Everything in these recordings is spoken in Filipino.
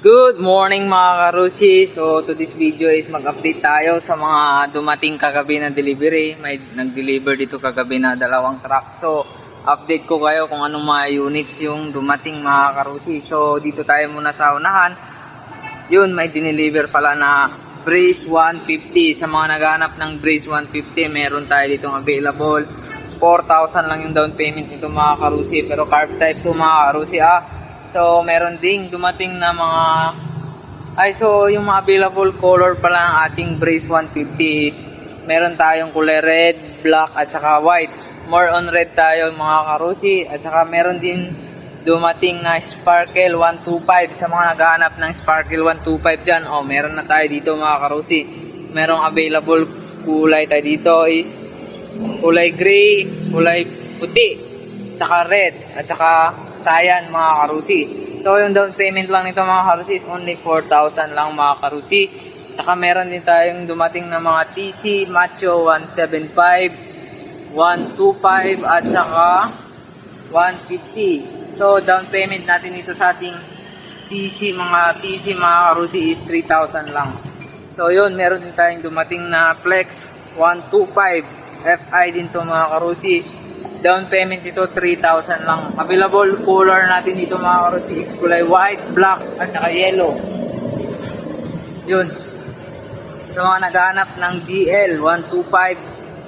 Good morning mga karusi. So to this video is mag-update tayo sa mga dumating kagabi na delivery. May nag-deliver dito kagabi na 2 truck. So update ko kayo kung anong mga units yung dumating mga karusi. So dito tayo muna sa unahan. Yun, may dineliver pala na Breeze 150. Sa mga naghanap ng Breeze 150, meron tayo ditong available. 4,000 lang yung down payment nito mga karusi. Pero carb type to mga karusi So, meron ding dumating na mga... so yung mga available color pala ng ating Breeze 150 is meron tayong kulay red, black, at saka white. More on red tayo mga karusi. At saka meron din dumating na Sparkle 125. Sa mga naghahanap ng Sparkle 125 dyan, meron na tayo dito mga karusi. Merong available kulay tayo dito is kulay gray, kulay puti, at saka red, at saka Sayan mga karusi. So yung down payment lang nito mga karusi is only 4,000 lang mga karusi. Tsaka meron din tayong dumating na mga TC Macho 175, 125 at saka 150. So down payment natin dito sa ating TC mga karusi is 3,000 lang. So yun, meron din tayong dumating na Flex 125 FI din to mga karusi. Down payment dito 3,000 lang. Available color natin dito mga karusi is kulay white, black, at saka yellow. Yun. Sa mga naghahanap ng DL125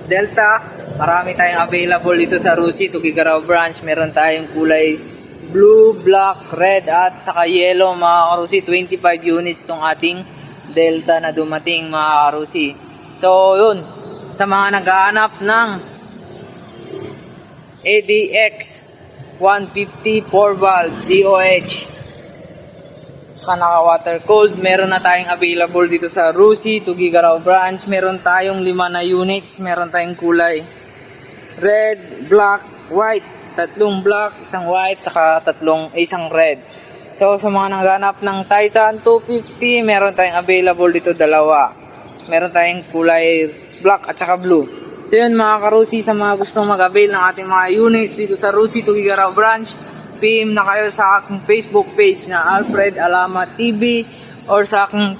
Delta, marami tayong available dito sa Rusi, Tugigaraw branch. Meron tayong kulay blue, black, red, at saka yellow mga karusi. 25 units tong ating Delta na dumating mga karusi. So yun. Sa mga naghahanap ng ADX 150 4-valve DOH saka naka water cold, meron na tayong available dito sa Rusi, Tugigaraw branch. Meron tayong 5 na units. Meron tayong kulay red, black, white, 3 black, 1 white, saka 1 red. So sa mga naghanap ng Titan 250, meron tayong available dito 2. Meron tayong kulay black at saka blue. So yun mga karusi, sa mga gustong mag-avail ng ating mga units dito sa Rusi, Tugigaraw branch, PM na kayo sa aking Facebook page na Alfred Alama TV or sa aking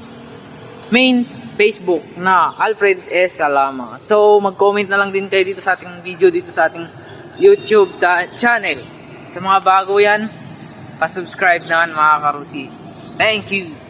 main Facebook na Alfred S. Alama. So mag-comment na lang din kayo dito sa ating video dito sa ating YouTube channel. Sa mga bago yan, pa-subscribe naman mga karusi. Thank you!